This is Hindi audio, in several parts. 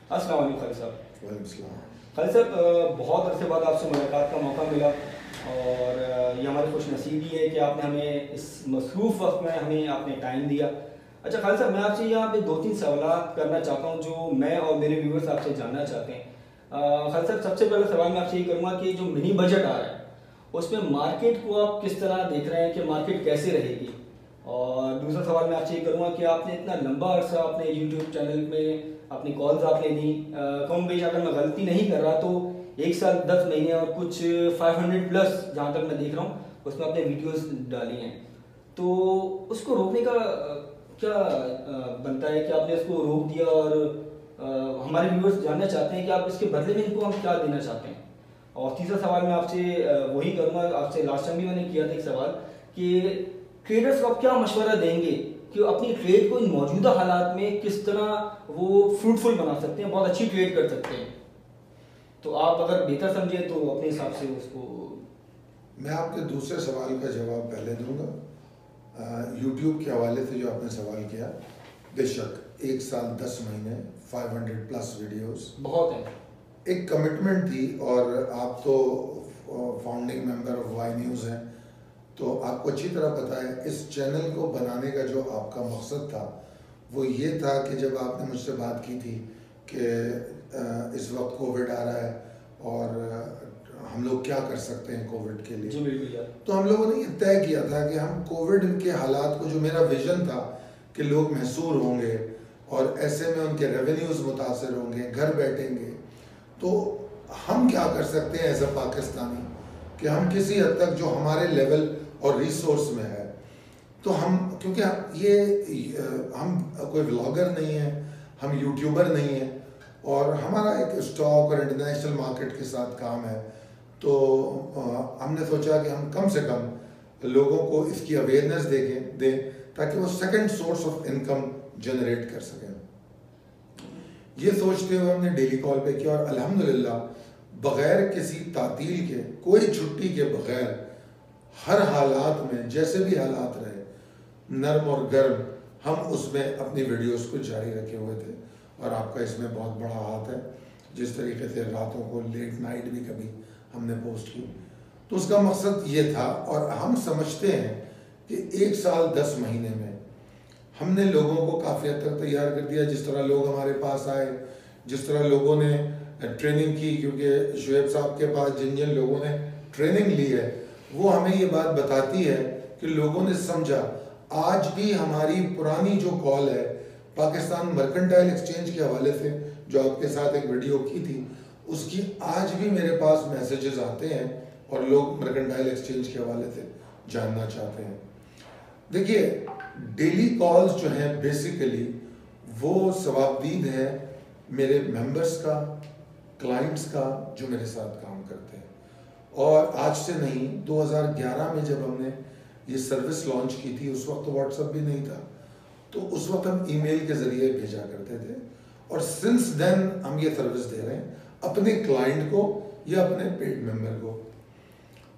अस्सलाम वालेकुम खालिद साहब। वालेकुम सलाम। खालिद साहब, बहुत अरसे बाद आपसे मुलाकात का मौका मिला और ये हमारी खुशनसीबी है कि आपने हमें इस मसरूफ़ वक्त में हमें आपने टाइम दिया। अच्छा खालिद साहब, मैं आपसे यहाँ पे 2-3 सवाल करना चाहता हूँ जो मैं और मेरे व्यूवर्स आपसे जानना चाहते हैं। खालिद साहब, सबसे पहला सवाल मैं आपसे ये करूँगा कि जो मिनी बजट आ रहा है उसमें मार्केट को आप किस तरह देख रहे हैं कि मार्केट कैसे रहेगी? और दूसरा सवाल मैं आपसे ये करूँगा कि आपने इतना लंबा अरसा अपने यूट्यूब चैनल में अपनी कॉल्स आपने दी, कम बेश अगर मैं गलती नहीं कर रहा तो 1 साल 10 महीने और कुछ 500 प्लस जहाँ तक मैं देख रहा हूँ उसमें आपने वीडियोस डाली हैं। तो उसको रोकने का क्या बनता है कि आपने इसको रोक दिया? और हमारे व्यूअर्स जानना चाहते हैं कि आप इसके बदले में इनको हम क्या देना चाहते हैं। और तीसरा सवाल मैं आपसे वही करूँगा, आपसे लास्ट टाइम भी मैंने किया था एक सवाल कि ट्रेडर्स को आप क्या मशवरा देंगे कि अपनी ट्रेड को इन मौजूदा हालात में किस तरह वो फ्रूटफुल बना सकते हैं, बहुत अच्छी ट्रेड कर सकते हैं। तो आप अगर बेहतर समझे तो अपने हिसाब से उसको। मैं आपके दूसरे सवाल का जवाब पहले दूंगा। यूट्यूब के हवाले से जो आपने सवाल किया, बेशक 1 साल 10 महीने 500 प्लस वीडियोस बहुत है, एक कमिटमेंट थी। और आप तो founding member of Y News हैं, तो आपको अच्छी तरह पता है इस चैनल को बनाने का जो आपका मकसद था वो ये था कि जब आपने मुझसे बात की थी कि इस वक्त कोविड आ रहा है और हम लोग क्या कर सकते हैं कोविड के लिए, जी बिल्कुल यार। तो हम लोगों ने ये तय किया था कि हम कोविड के हालात को, जो मेरा विजन था कि लोग महसूर होंगे और ऐसे में उनके रेवेन्यूज़ मुतासर होंगे, घर बैठेंगे, तो हम क्या कर सकते हैं एज अ पाकिस्तानी कि हम किसी हद तक जो हमारे लेवल और रिसोर्स में है, तो हम, क्योंकि हम कोई व्लॉगर नहीं है, हम यूट्यूबर नहीं है और हमारा एक स्टॉक और इंटरनेशनल मार्केट के साथ काम है, तो हमने सोचा कि हम कम से कम लोगों को इसकी अवेयरनेस दें ताकि वो second source of income generate कर सकें। ये सोचते हुए हमने डेली कॉल पे किया और अल्हम्दुलिल्लाह बग़ैर किसी तातील के, कोई छुट्टी के बग़ैर, हर हालात में जैसे भी हालात रहे, नरम और गर्म, हम उसमें अपनी वीडियोस को जारी रखे हुए थे। और आपका इसमें बहुत बड़ा हाथ है, जिस तरीके से रातों को लेट नाइट भी कभी हमने पोस्ट की, तो उसका मकसद ये था। और हम समझते हैं कि 1 साल 10 महीने में हमने लोगों को काफ़ी हद तक तैयार कर दिया। जिस तरह लोग हमारे पास आए, जिस तरह लोगों ने ट्रेनिंग की, क्योंकि शुएब साहब के पास जिन जिन लोगों ने ट्रेनिंग ली है वो हमें ये बात बताती है कि लोगों ने समझा। आज भी हमारी पुरानी जो कॉल है पाकिस्तान मर्केंटाइल एक्सचेंज के हवाले से, जो आपके साथ एक वीडियो की थी, उसकी आज भी मेरे पास मैसेजेस आते हैं और लोग मर्केंटाइल एक्सचेंज के हवाले से जानना चाहते हैं। देखिए, डेली कॉल्स जो हैं बेसिकली वो सवाबदीद है मेरे मेंबर्स का, क्लाइंट्स का, जो मेरे साथ काम करते हैं। और आज से नहीं, 2011 में जब हमने ये सर्विस लॉन्च की थी, उस वक्त तो व्हाट्सएप भी नहीं था, तो उस वक्त हम ईमेल के ज़रिए भेजा करते थे। और सिंस देन हम ये सर्विस दे रहे हैं अपने क्लाइंट को या अपने पेड मेंबर को।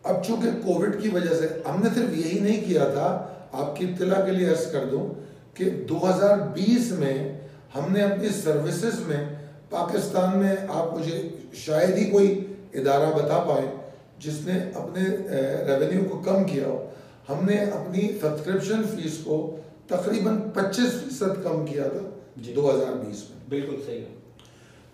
अब चूंकि कोविड की वजह से हमने सिर्फ यही नहीं किया था, आपकी इत्तला के लिए अर्ज कर दूं कि 2020 में हमने अपनी सर्विसेज में पाकिस्तान में, आप मुझे शायद ही कोई इदारा बता पाए जिसने अपने रेवेन्यू को कम किया हो, हमने अपनी सब्सक्रिप्शन फीस को तकरीबन 25% कम किया था 2020 में। बिल्कुल सही है।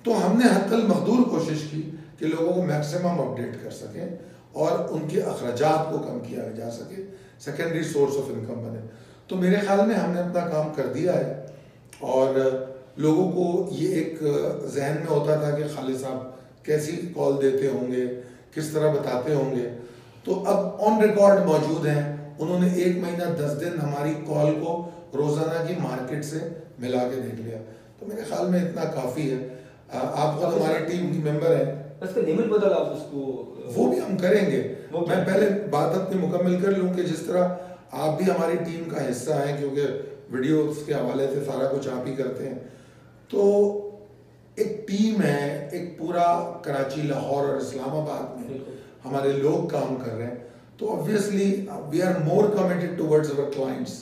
तो हमने हत्तल मकदूर कोशिश की कि लोगों को मैक्सिमम अपडेट कर सकें और उनके अखराजात को कम किया जा सके, सेकेंडरी सोर्स ऑफ इनकम बने। तो मेरे ख्याल में हमने अपना काम कर दिया है। और लोगों को ये एक जहन में होता था कि खालिद साहब कैसी कॉल देते होंगे, किस तरह बताते होंगे, तो अब ऑन रिकॉर्ड मौजूद हैं। उन्होंने 1 महीना 10 दिन हमारी कॉल को रोज़ाना की मार्केट से मिला के देख लिया, तो मेरे ख्याल में इतना काफ़ी है। आप खुद हमारी टीम की मेंबर हैं, उसका लिमिट बदल आप उसको, वो भी हम करेंगे। मैं पहले बात अपनी मुकम्मल कर लूँ कि जिस तरह आप भी हमारी टीम का हिस्सा हैं, क्योंकि वीडियोस के हवाले से सारा कुछ आप ही करते हैं, तो एक टीम है, एक पूरा कराची, लाहौर और इस्लामाबाद में हमारे लोग काम कर रहे हैं। तो obviously we are more committed towards our clients,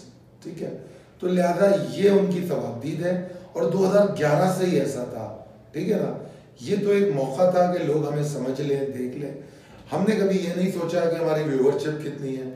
ठीक है। तो लिहाजा ये उनकी सवाबदीद है। और 2011 से ही ऐसा था ठीक है ना। ये तो एक मौका था कि लोग हमें समझ लें, देख लें। हमने कभी ये नहीं सोचा कि हमारी व्यूअरशिप कितनी है,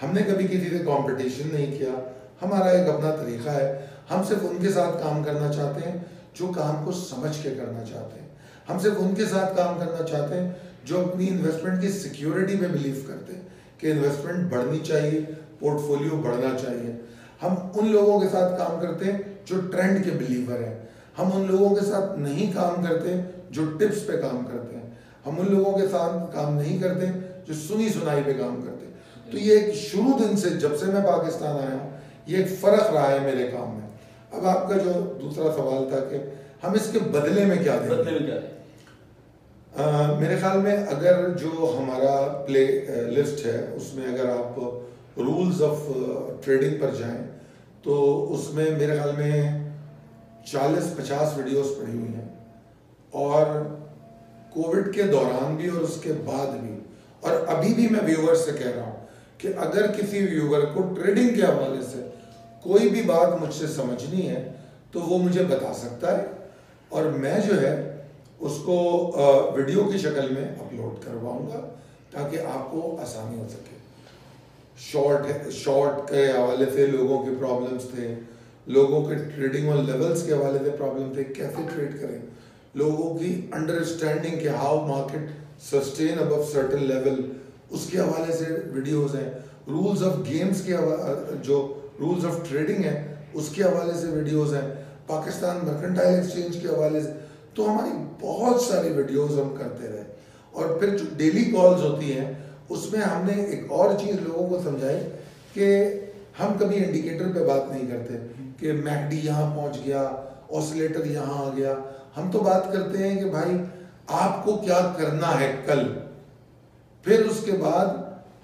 हमने कभी किसी से कंपटीशन नहीं किया। हमारा एक अपना तरीका है, हम सिर्फ उनके साथ काम करना चाहते हैं जो काम को समझ के करना चाहते हैं। हम सिर्फ उनके साथ काम करना चाहते हैं जो अपनी इन्वेस्टमेंट की सिक्योरिटी में बिलीव करते हैं कि इन्वेस्टमेंट बढ़नी चाहिए, पोर्टफोलियो बढ़ना चाहिए। हम उन लोगों के साथ काम करते हैं जो ट्रेंड के बिलीवर हैं। हम उन लोगों के साथ नहीं काम करते जो टिप्स पे काम करते हैं। हम उन लोगों के साथ काम नहीं करते जो सुनी सुनाई पे काम करते हैं। तो ये एक शुरू दिन से, जब से मैं पाकिस्तान आया हूँ, ये एक फ़र्क रहा है मेरे काम में। अब आपका जो दूसरा सवाल था कि हम इसके बदले में क्या दें, मेरे ख्याल में अगर जो हमारा प्ले लिस्ट है उसमें अगर आप रूल्स ऑफ ट्रेडिंग पर जाएं तो उसमें मेरे ख्याल में 40-50 वीडियोस पड़ी हुई हैं, और कोविड के दौरान भी और उसके बाद भी, और अभी भी मैं व्यूअर से कह रहा हूँ कि अगर किसी व्यूअर को ट्रेडिंग के हवाले से कोई भी बात मुझसे समझनी है तो वो मुझे बता सकता है, और मैं जो है उसको वीडियो की शक्ल में अपलोड करवाऊंगा ताकि आपको आसानी हो सके। शॉर्ट के हवाले से लोगों के प्रॉब्लम्स थे, लोगों के ट्रेडिंग और लेवल्स के हवाले से प्रॉब्लम थे, कैसे ट्रेड करें, लोगों की अंडरस्टैंडिंग के how market sustain above certain level, उसके हवाले से वीडियोस हैं। रूल्स ऑफ गेम्स के जो रूल्स ऑफ ट्रेडिंग है उसके हवाले से वीडियोस हैं। पाकिस्तान मर्केंटाइल एक्सचेंज के हवाले से, तो हमारी बहुत सारी वीडियोस हम करते रहे। और फिर जो डेली कॉल्स होती हैं उसमें हमने एक और चीज़ लोगों को समझाई कि हम कभी इंडिकेटर पे बात नहीं करते कि मैकडी यहाँ पहुँच गया, ऑसिलेटर यहाँ आ गया। हम तो बात करते हैं कि भाई आपको क्या करना है कल। फिर उसके बाद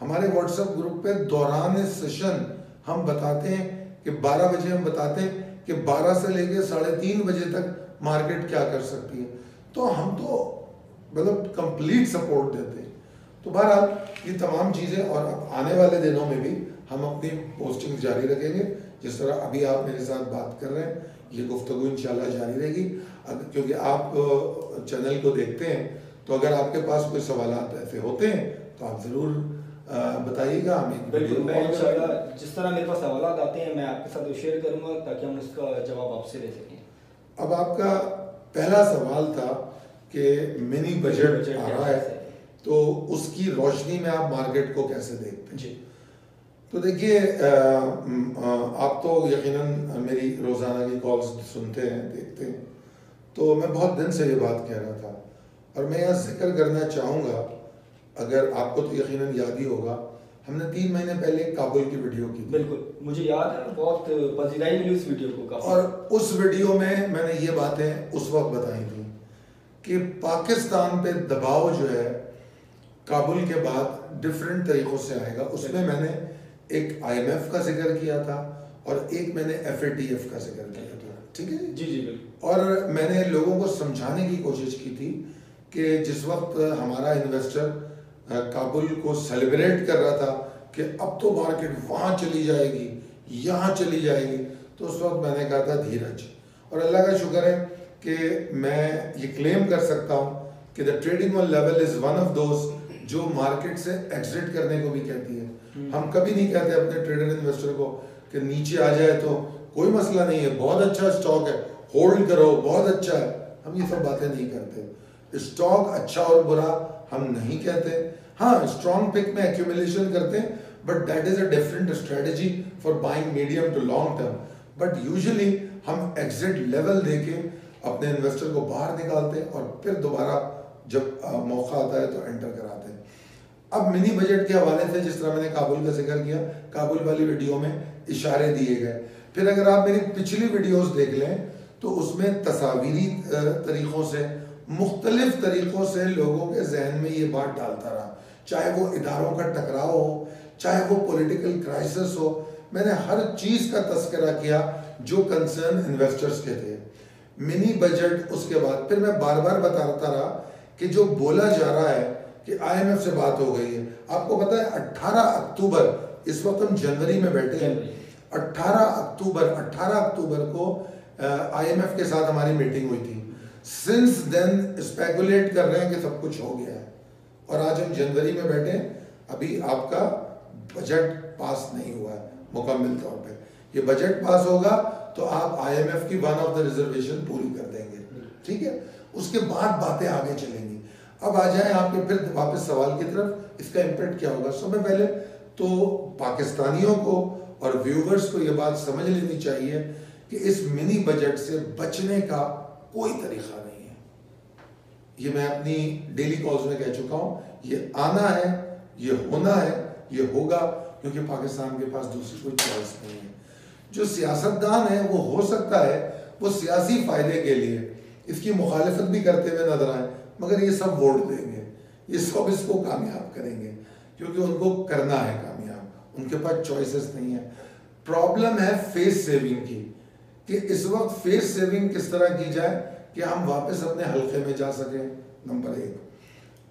हमारे व्हाट्सएप ग्रुप पे दौरान सेशन हम बताते हैं कि 12 बजे हम बताते हैं कि 12 से लेकर 3:30 बजे तक मार्केट क्या कर सकती है। तो हम तो मतलब कंप्लीट सपोर्ट देते हैं। तो बहरहाल ये तमाम चीज़ें, और आने वाले दिनों में भी हम अपनी पोस्टिंग जारी रखेंगे। जिस तरह अभी आप मेरे साथ बात कर रहे हैं, ये गुफ्तगू इंशाल्लाह जारी रहेगी, क्योंकि आप चैनल को देखते हैं। तो अगर आपके पास कोई सवालात ऐसे होते हैं तो आप ज़रूर बताइएगा हमें। बिल्कुल, मैं इंशाल्लाह जिस तरह मेरे पास सवालात आते हैं मैं आपके साथ शेयर करूंगा ताकि हम उसका जवाब आपसे ले सकें। अब आपका पहला सवाल था कि मिनी बजट आ रहा है तो उसकी रोशनी में आप मार्केट को कैसे देखते हैं। जी, तो देखिए, आप तो यकीनन मेरी रोज़ाना की कॉल्स सुनते हैं, देखते हैं। तो मैं बहुत दिन से ये बात कह रहा था, और मैं यहाँ जिक्र करना चाहूँगा, अगर आपको तो यकीनन याद ही होगा, हमने 3 महीने पहले काबुल की वीडियो की थी। बिल्कुल मुझे याद है, बहुत पजीराई मिली उस वीडियो को काफी। और उस वीडियो में मैंने ये बातें उस वक्त बताई थी कि पाकिस्तान पे दबाव जो है काबुल के बाद डिफरेंट तरीक़ों से आएगा। उसमें मैंने एक IMF का जिक्र किया था और एक मैंने FATF का जिक्र किया था, ठीक है जी जी बिल्कुल। और मैंने लोगों को समझाने की कोशिश की थी कि जिस वक्त हमारा इन्वेस्टर काबुल को सेलिब्रेट कर रहा था कि अब तो मार्केट वहाँ चली जाएगी, यहाँ चली जाएगी, तो उस वक्त मैंने कहा था धीरज। और अल्लाह का शुक्र है कि मैं ये क्लेम कर सकता हूँ कि the trading on level is one of those जो मार्केट से एग्जिट करने को भी कहती है। हम कभी नहीं कहते अपने ट्रेडर इन्वेस्टर को कि नीचे आ जाए तो कोई मसला नहीं है, बहुत अच्छा स्टॉक है, होल्ड करो, बहुत अच्छा है। हम ये सब बातें नहीं करते। स्टॉक अच्छा और बुरा हम नहीं कहते। हाँ, स्ट्रॉन्ग पिक में एक्यूमुलेशन करते हैं, but that is a different strategy for buying medium to long term. But usually हम एग्जिट लेवल देके अपने इन्वेस्टर को बाहर निकालते हैं और फिर दोबारा जब मौका आता है तो एंटर कराते हैं। अब मिनी बजट के हवाले से जिस तरह मैंने काबुल का जिक्र किया, काबुल वाली वीडियो में इशारे दिए गए। फिर अगर आप मेरी पिछली वीडियोस देख लें तो उसमें तस्वीरी तरीक़ों से, मुख्तलिफ तरीक़ों से लोगों के जहन में ये बात डालता रहा, चाहे वो इदारों का टकराव हो, चाहे वो पॉलिटिकल क्राइसिस हो। मैंने हर चीज़ का तस्करा किया जो कंसर्न इन्वेस्टर्स के थे। मिनी बजट उसके बाद फिर मैं बार बार बताता रहा कि जो बोला जा रहा है कि IMF से बात हो गई है। आपको पता है 18 अक्टूबर, इस वक्त हम जनवरी में बैठे हैं, 18 अक्टूबर को IMF के साथ हमारी मीटिंग हुई थी। सिंस देन स्पेकुलेट कर रहे हैं कि सब कुछ हो गया है, और आज हम जनवरी में बैठे हैं, अभी आपका बजट पास नहीं हुआ है मुकम्मल तौर पे। ये बजट पास होगा तो आप IMF की वन ऑफ द रिजर्वेशन पूरी कर देंगे, ठीक है। उसके बाद बातें आगे चलेंगी। अब आ जाए आपके फिर वापस सवाल की तरफ, इसका इम्पैक्ट क्या होगा। सबसे पहले तो पाकिस्तानियों को और व्यूवर्स को ये बात समझ लेनी चाहिए कि इस मिनी बजट से बचने का कोई तरीका नहीं है। ये मैं अपनी डेली कॉल्स में कह चुका हूँ, ये आना है, ये होना है, ये होगा, क्योंकि पाकिस्तान के पास दूसरी कोई चॉइस नहीं है। जो सियासतदान है वो हो सकता है वो सियासी फायदे के लिए इसकी मुखालिफत भी करते हुए नजर आए, मगर ये सब वोट देंगे, ये सब इसको कामयाब करेंगे, क्योंकि उनको करना है कामयाब, उनके पास चॉइसेस नहीं है। प्रॉब्लम है फेस सेविंग की, कि इस वक्त फेस सेविंग किस तरह की जाए कि हम वापस अपने हल्के में जा सकें, नंबर 1।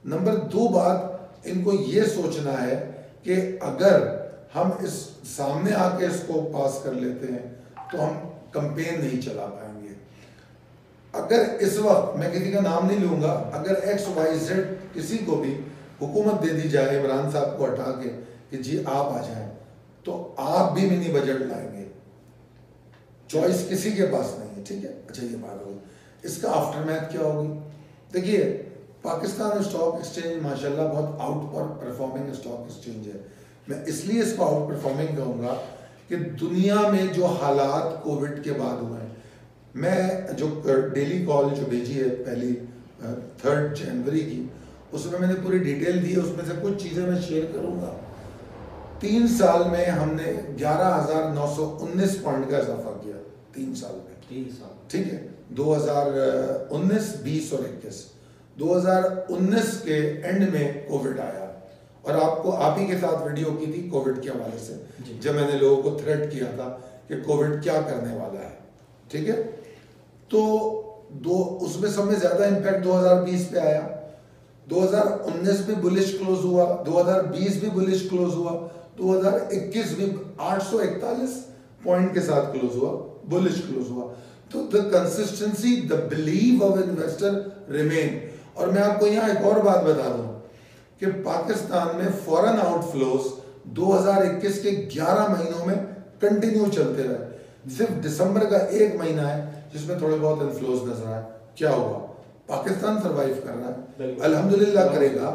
नंबर 2 बात इनको ये सोचना है कि अगर हम इस सामने आके इसको पास कर लेते हैं तो हम कंपेन नहीं चला पाएंगे। अगर इस वक्त, मैं किसी का नाम नहीं लूंगा, अगर XYZ किसी को भी हुकूमत दे दी जाए इमरान साहब को हटा के कि जी आप आ जाएं, तो आप भी मिनी बजट लाएंगे। चॉइस किसी के पास नहीं है, ठीक है। अच्छा, ये बात होगी, इसका आफ्टरमैथ क्या होगी। देखिए, पाकिस्तान स्टॉक एक्सचेंज माशाल्लाह बहुत आउट परफॉर्मिंग स्टॉक एक्सचेंज है। मैं इसलिए इसको आउट परफॉर्मिंग कहूँगा कि दुनिया में जो हालात कोविड के बाद हुए हैं, मैं जो डेली कॉल जो भेजी है पहली 3 जनवरी की, उसमें मैंने पूरी डिटेल दी है, उसमें से कुछ चीज़ें मैं शेयर करूँगा। 3 साल में हमने 11,919 पॉइंट का इजाफा किया, 3 साल में, 3 साल, ठीक है। 2019, 20 और 21, 2019 के एंड में कोविड आया, और आपको आप ही के साथ वीडियो की थी कोविड के हवाले से, जब मैंने लोगों को थ्रेट किया था कि कोविड क्या करने वाला है, ठीक है। तो उसमें सब में ज्यादा इम्पैक्ट 2020 पे आया। 2019 भी बुलिश क्लोज हुआ, 2020 भी बुलिश क्लोज हुआ, 2021 भी 841 पॉइंट के साथ क्लोज हुआ, बुलिश क्लोज हुआ। तो the consistency, the believe of investor remain. और मैं आपको यहाँ एक और बात बता दूं कि पाकिस्तान में फॉरेन आउटफ्लोज 2021 के 11 महीनों में कंटिन्यू चलते रहे। सिर्फ दिसंबर का 1 महीना है जिसमें थोड़े बहुत इनफ्लोज नजर आए। क्या हुआ? पाकिस्तान सरवाइव कर रहा है, अल्हम्दुलिल्लाह करेगा।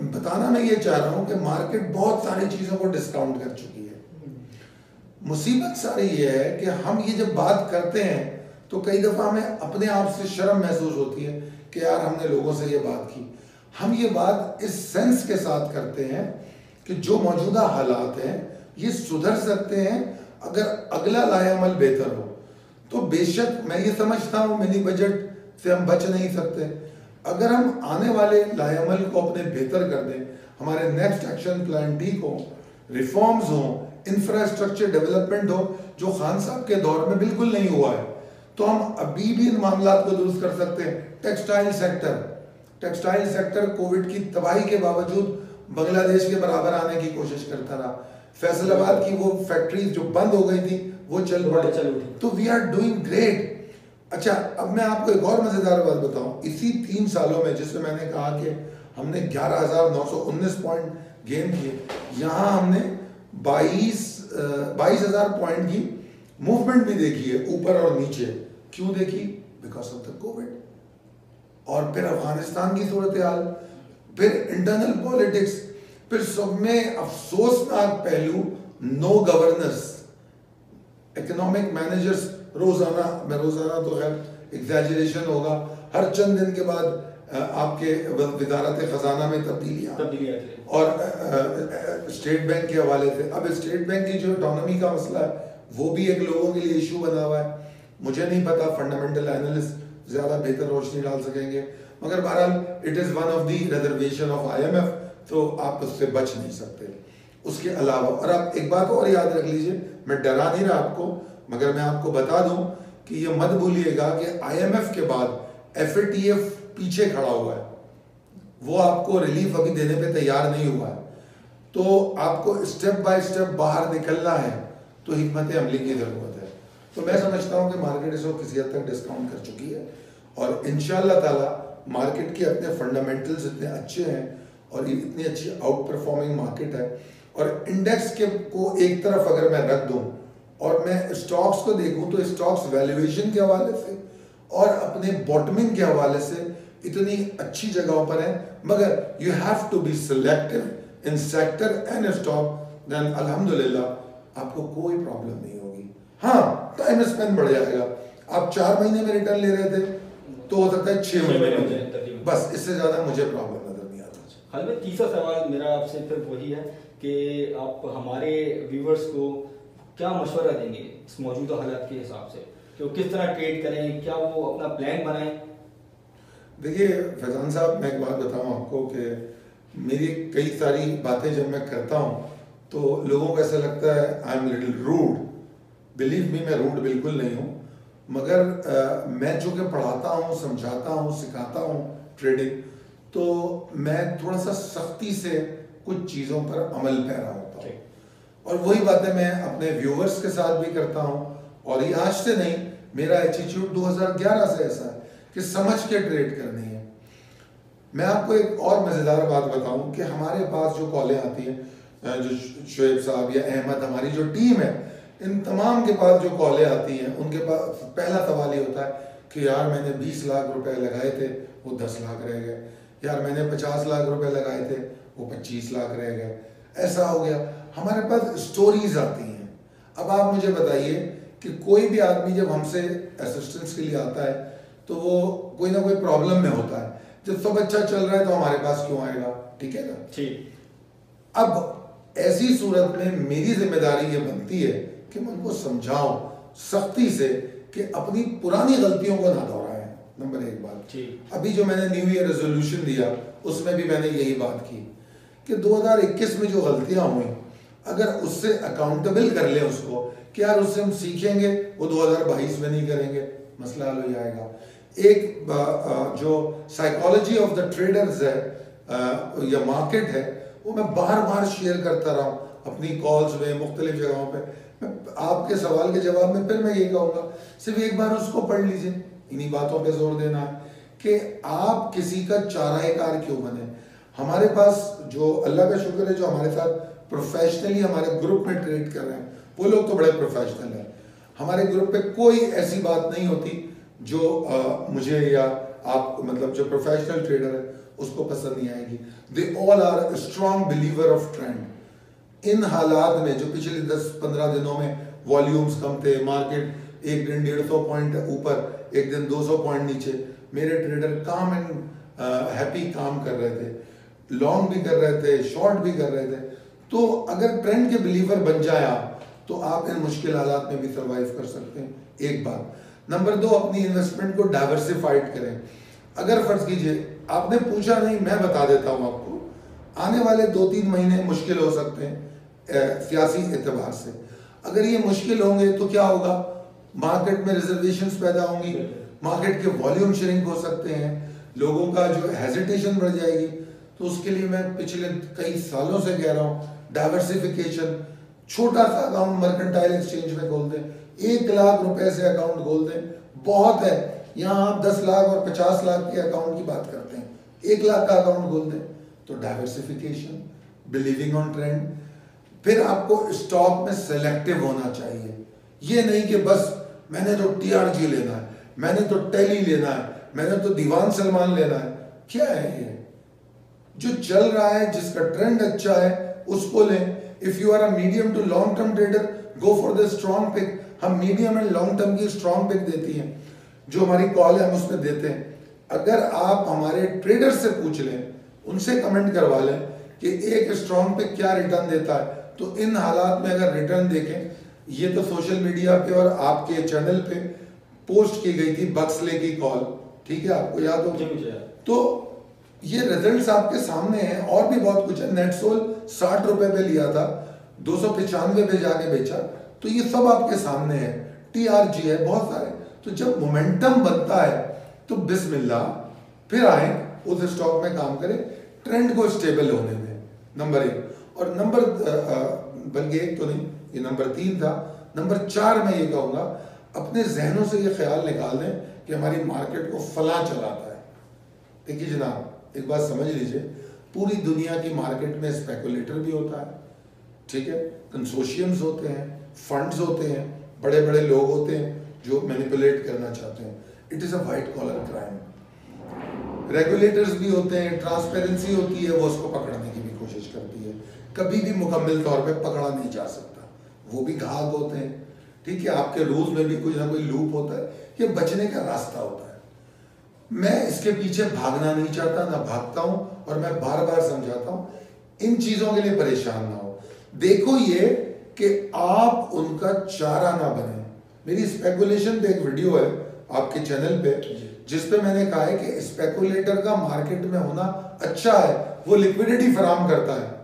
बताना मैं ये चाह रहा हूं कि मार्केट बहुत सारी चीजों को डिस्काउंट कर चुकी है। मुसीबत सारी ये है कि हम ये जब बात करते हैं तो कई दफा हमें अपने आप से शर्म महसूस होती है कि यार हमने लोगों से ये बात की। हम ये बात इस सेंस के साथ करते हैं कि जो मौजूदा हालात हैं ये सुधर सकते हैं अगर अगला लाएअमल बेहतर हो। तो बेशक मैं ये समझता हूँ मिनी बजट से हम बच नहीं सकते। अगर हम आने वाले लाएअमल को अपने बेहतर कर दें, हमारे नेक्स्ट एक्शन प्लान ठीक हो, रिफॉर्म्स हो, इंफ्रास्ट्रक्चर डेवलपमेंट हो, जो खान साहब के दौर में बिल्कुल नहीं हुआ है, तो हम अभी भी इन मामला को दुरुस्त कर सकते हैं। टेक्सटाइल सेक्टर कोविड की तबाही के बावजूद बांग्लादेश के बराबर आने की कोशिश करता रहा। फैसलाबाद की वो फैक्ट्रीज जो बंद हो गई थी वो चल पड़ी, तो वी आर डूइंग ग्रेट। अच्छा, अब मैं आपको एक और मजेदार बात बताऊं। इसी 3 सालों में जिसमें मैंने कहा कि हमने 11,919 पॉइंट गेन किए, यहाँ हमने 22,000 पॉइंट की मूवमेंट भी देखी है ऊपर और नीचे। क्यों देखी? Because of the Covid. और फिर अफगानिस्तान की सूरत हाल, फिर इंटरनल पॉलिटिक्स, फिर सब में अफसोसनाक पहलू नो गवर्नेंस। इकोनॉमिक मैनेजर्स रोजाना तो खैर एग्जैजरेशन होगा, हर चंद दिन के बाद आपके वजारत खजाना में तब्दीलियां और स्टेट बैंक के हवाले से। अब स्टेट बैंक की जो इकोनॉमी का मसला है वो भी एक लोगों के लिए इशू बना हुआ है। मुझे नहीं पता, फंडामेंटल एनालिस्ट ज्यादा बेहतर रोशनी डाल सकेंगे, मगर बहरहाल it is one of the reservation of IMF, तो आप उससे बच नहीं सकते। उसके अलावा, और आप एक बात और याद रख लीजिए, मैं डरा नहीं रहा आपको, मगर मैं आपको बता दूं कि ये मत भूलिएगा कि IMF के बाद FATF पीछे खड़ा हुआ है, वो आपको रिलीफ अभी देने पे तैयार नहीं हुआ है। तो आपको स्टेप बाय स्टेप बाहर निकलना है, तो हिकमत अमली की जरूरत है। तो मैं समझता हूं कि मार्केट इसको किसी हद तक डिस्काउंट कर चुकी है, और इंशाल्लाह ताला मार्केट के अपने फंडामेंटल्स इतने अच्छे हैं और इतनी अच्छी आउट परफॉर्मिंग मार्केट है, और इंडेक्स के को एक तरफ अगर मैं रख दूं और मैं स्टॉक्स को देखूं तो स्टॉक्स वैल्यूएशन के हवाले से और अपने बॉटमिंग के हवाले से इतनी अच्छी जगहों पर है, मगर you have to be selective in sector and stock, then अल्हम्दुलिल्लाह आपको कोई प्रॉब्लम नहीं होगी। हाँ, टाइम स्पेंड बढ़ जाएगा। आप 4 महीने में रिटर्न ले रहे थे तो हो सकता है 6 महीने में, बस इससे ज्यादा मुझे प्रॉब्लम नजर नहीं आता। हाल में तीसरा सवाल मेरा आपसे फिर वही है कि आप हमारे व्यूवर्स को क्या मशवरा देंगे इस मौजूदा हालात के हिसाब से कि वो किस तरह ट्रेड करें, क्या वो अपना प्लान बनाएं? देखिए फैजान साहब, मैं एक बात बताऊं आपको कि मेरी कई सारी बातें जब मैं करता हूं तो लोगों को ऐसा लगता है I am little rude. Believe me, मैं रूड बिल्कुल नहीं हूं, मगर मैं जो कि पढ़ाता हूं, समझाता हूं, सिखाता हूं ट्रेडिंग, तो मैं थोड़ा सा सख्ती से कुछ चीज़ों पर अमल पैरा होता हूँ, और वही बातें मैं अपने व्यूवर्स के साथ भी करता हूँ। और ये आज से नहीं, मेरा एटीट्यूड 2011 से ऐसा है कि समझ के ट्रेड करनी है। मैं आपको एक और मज़ेदार बात बताऊं कि हमारे पास जो कॉलें आती हैं, जो शुएब साहब या अहमद, हमारी जो टीम है, इन तमाम के पास जो कॉलें आती हैं, उनके पास पहला सवाल ये होता है कि यार मैंने 20 लाख रुपए लगाए थे, वो 10 लाख रह गए। यार मैंने 50 लाख रुपए लगाए थे, वो 25 लाख रह गए। ऐसा हो गया। हमारे पास स्टोरीज आती हैं। अब आप मुझे बताइए कि कोई भी आदमी जब हमसे असिस्टेंस के लिए आता है तो वो कोई ना कोई प्रॉब्लम में होता है। जब सब अच्छा चल रहा है तो हमारे पास क्यों आएगा? ठीक है ना? ठीक। अब ऐसी सूरत में मेरी जिम्मेदारी ये बनती है कि मैं उनको समझाऊं सख्ती से कि अपनी पुरानी गलतियों को ना दोहराएं। नंबर 1 बात। अभी जो मैंने न्यू ईयर रेजोल्यूशन दिया उसमें भी मैंने यही बात की कि 2021 में जो गलतियां हुई, अगर उससे अकाउंटेबल कर ले उसको कि यार उससे हम सीखेंगे, वो 2022 में नहीं करेंगे, मसला हल हो जाएगा। एक जो साइकोलॉजी ऑफ द ट्रेडर्स है या मार्केट है, वो मैं बार बार शेयर करता रहा हूँ अपनी कॉल्स में, मुख्तलिफ जगहों पे। मैं आपके सवाल के जवाब में फिर मैं ये कहूँगा, सिर्फ एक बार उसको पढ़ लीजिए। इन्हीं बातों पे जोर देना है कि आप किसी का चाराएकार क्यों बने। हमारे पास जो अल्लाह का शुक्र है, जो हमारे साथ प्रोफेशनली हमारे ग्रुप में ट्रेड कर रहे हैं, वो लोग तो बड़े प्रोफेशनल हैं। हमारे ग्रुप पे कोई ऐसी बात नहीं होती जो मुझे या आप, मतलब जो प्रोफेशनल ट्रेडर है, उसको पसंद नहीं आएगी। They all are strong believer of trend. इन हालात में जो पिछले 10-15 दिनों में वॉल्यूम्स कम थे, मार्केट एक दिन 150 पॉइंट ऊपर, एक दिन 200 पॉइंट नीचे, मेरे ट्रेडर काम एंड हैप्पी काम कर रहे थे, लॉन्ग भी कर रहे थे, शॉर्ट भी कर रहे थे। तो अगर ट्रेंड के बिलीवर बन जाए आप, तो आप इन मुश्किल हालात में भी सर्वाइव कर सकते हैं। एक बात। नंबर 2, अपनी इन्वेस्टमेंट को डाइवर्सिफाइड करें। अगर फर्ज कीजिए आपने पूछा नहीं, मैं बता देता हूं आपको, आने वाले 2-3 महीने मुश्किल हो सकते हैं सियासी एतबार से। अगर ये मुश्किल होंगे तो क्या होगा? मार्केट में रिजर्वेशंस पैदा होंगी, मार्केट के वॉल्यूम श्रिंक हो सकते हैं, लोगों का जो हेजिटेशन बढ़ जाएगी। तो उसके लिए मैं पिछले कई सालों से कह रहा हूँ, डाइवर्सिफिकेशन। छोटा सा अकाउंट मर्केंटाइल एक्सचेंज में खोल दें, 1 लाख रुपए से अकाउंट खोल दें, बहुत है। यहाँ आप 10 लाख और 50 लाख के अकाउंट की बात करते हैं, 1 लाख का अकाउंट खोल दें। तो डाइवर्सिफिकेशन, बिलीविंग ऑन ट्रेंड। फिर आपको स्टॉक में सेलेक्टिव होना चाहिए। ये नहीं कि बस मैंने तो TRG लेना है, मैंने तो टेली लेना है, मैंने तो दीवान सलमान लेना है। क्या है ये? जो चल रहा है, जिसका ट्रेंड अच्छा है, उसको लें। If you are a medium to long term trader, go for the strong pick. हम मीडियम एंड लॉन्ग टर्म की स्ट्रॉन्ग पिक देती हैं, जो हमारी कॉल है हम उसमें देते हैं। अगर आप हमारे ट्रेडर से पूछ लें, उनसे कमेंट करवा लें कि एक स्ट्रॉन्ग पिक क्या रिटर्न देता है, तो इन हालात में अगर रिटर्न देखें, ये तो सोशल मीडिया पे और आपके चैनल पे पोस्ट की गई थी बक्सले की कॉल, ठीक है, आपको याद हो? तो ये रिजल्ट्स आपके सामने हैं। और भी बहुत कुछ है। नेटसोल 60 रुपए पे लिया था, 295 पे जाके बेचा, तो ये सब आपके सामने है। TRG है, बहुत सारे। तो जब मोमेंटम बनता है तो बिस्मिल्लाह, फिर आए उस स्टॉक में काम करें, ट्रेंड को स्टेबल होने दें। नंबर 1। और नंबर बल्कि 1 तो नहीं, ये नंबर 3 था। नंबर 4 मैं ये कहूँगा, अपने जहनों से ये ख्याल निकाल दें कि हमारी मार्केट को फलां चलाता है। देखिए जनाब, एक बात समझ लीजिए, पूरी दुनिया की मार्केट में स्पेकुलेटर भी होता है, ठीक है, कंसोशियम्स होते हैं, फंड्स होते हैं, बड़े बड़े लोग होते हैं जो मैनिपुलेट करना चाहते हैं। It is a white collar crime. Regulators भी होते हैं, ट्रांसपेरेंसी होती है, वो उसको पकड़ने की भी कोशिश करती है, कभी भी मुकम्मल तौर पे पकड़ा नहीं जा सकता, वो भी घात होते हैं, ठीक है। आपके रूल्स में भी कुछ ना कोई लूप होता है, ये बचने का रास्ता होता है। मैं इसके पीछे भागना नहीं चाहता, ना भागता हूं, और मैं बार बार समझाता हूं इन चीजों के लिए परेशान ना हो। देखो ये कि आप उनका चारा ना बने। मेरी स्पेकुलेशन पे एक वीडियो है आपके चैनल पे जिसपे मैंने कहा है कि स्पेकुलेटर का मार्केट में होना अच्छा है, वो लिक्विडिटी फराहम करता है।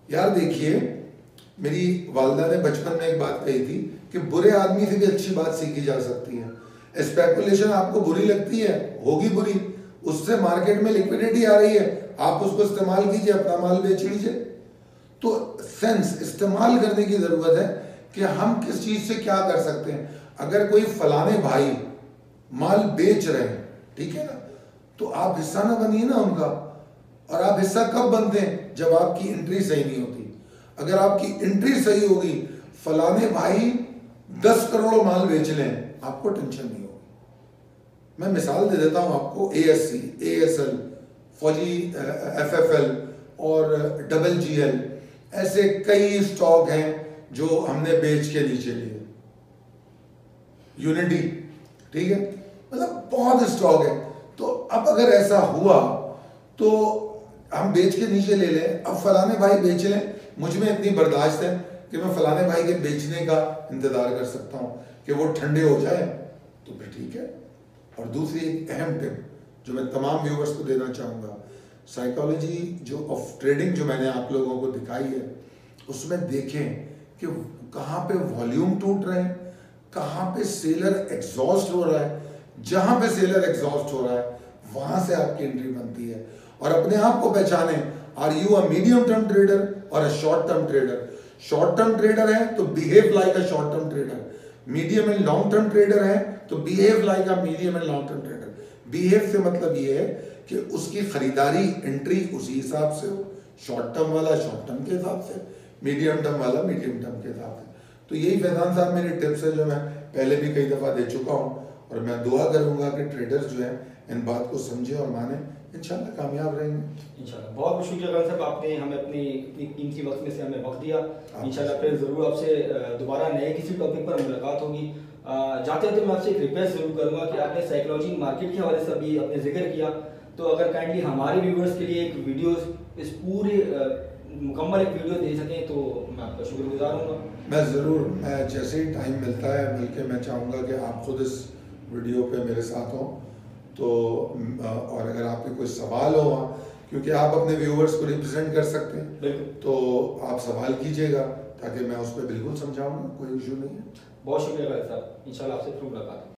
यार देखिए, मेरी वालदा ने बचपन में एक बात कही थी कि बुरे आदमी से भी अच्छी बात सीखी जा सकती है। स्पेकुलेशन आपको बुरी लगती है, होगी बुरी, उससे मार्केट में लिक्विडिटी आ रही है, आप उसको इस्तेमाल कीजिए, अपना माल बेच लीजिए। तो सेंस इस्तेमाल करने की जरूरत है कि हम किस चीज से क्या कर सकते हैं। अगर कोई फलाने भाई माल बेच रहे हैं, ठीक है ना, तो आप हिस्सा ना बनिए ना उनका। और आप हिस्सा कब बनते हैं? जब आपकी एंट्री सही नहीं होती। अगर आपकी एंट्री सही होगी, फलाने भाई 10 करोड़ माल बेच लें, आपको टेंशन नहीं होगी। मैं मिसाल दे देता हूं आपको, ASC, ASL, फौजी, FFL और GGL, ऐसे कई स्टॉक हैं जो हमने बेच के नीचे लिए। यूनिटी, ठीक है, मतलब बहुत स्टॉक है। तो अब अगर ऐसा हुआ तो हम बेच के नीचे ले लें, अब फलाने भाई बेच लें, मुझ में इतनी बर्दाश्त है कि मैं फलाने भाई के बेचने का इंतजार कर सकता हूं कि वो ठंडे हो जाए तो फिर ठीक है। और दूसरी एक अहम टिप जो मैं तमाम व्यूवर्स को देना चाहूँगा, साइकोलॉजी जो ऑफ ट्रेडिंग जो मैंने आप लोगों को दिखाई है, उसमें देखें कि कहाँ पे वॉल्यूम टूट रहे हैं, कहाँ पे सेलर एग्जॉस्ट हो रहा है। जहाँ पे सेलर एग्जॉस्ट हो रहा है वहाँ से आपकी एंट्री बनती है। और अपने आप को पहचाने, are you a medium term trader और a short term trader. Short term trader है तो behave like a short term trader, medium and long term trader है तो behave like a medium and long term trader. Behave से मतलब ये है कि उसकी खरीदारी एंट्री उसी हिसाब से हो, शॉर्ट टर्म वाला शॉर्ट टर्म के हिसाब से, मीडियम टर्म वाला मीडियम टर्म के हिसाब से। तो यही फैजान साहब मेरी टिप्स है जो मैं पहले भी कई दफ़ा दे चुका हूँ, और मैं दुआ करूँगा कि ट्रेडर्स जो हैं इन बात को समझें और माने, इंशाल्लाह कामयाब रहेंगे। इंशाल्लाह। बहुत बहुत शुक्रिया खान साहब, आपने हमें अपनी इतनी कीमती वक्त में से हमें वक्त दिया। इंशाल्लाह फिर ज़रूर आपसे दोबारा नए किसी टॉपिक पर मुलाकात होगी। जाते जाते मैं आपसे एक रिक्वेस्ट जरूर करूँगा कि आपने साइकोलॉजी मार्केट के हवाले से अभी आपने जिक्र किया, तो अगर काइंडली हमारे व्यूवर्स के लिए एक वीडियो, इस पूरे मुकम्मल एक वीडियो दे सकें तो मैं आपका शुक्रगुजार हूँगा। मैं ज़रूर, मैं जैसे ही टाइम मिलता है बल्कि मैं चाहूँगा कि आप खुद इस वीडियो पे मेरे साथ हों। तो और अगर आपके कोई सवाल हो, क्योंकि आप अपने व्यूवर्स को रिप्रेजेंट कर सकते हैं, तो आप सवाल कीजिएगा ताकि मैं उस पर बिल्कुल समझाऊँगा, कोई इशू नहीं है। बहुत शुक्रिया साहब, इंशाल्लाह आपसे फिर मुलाकात।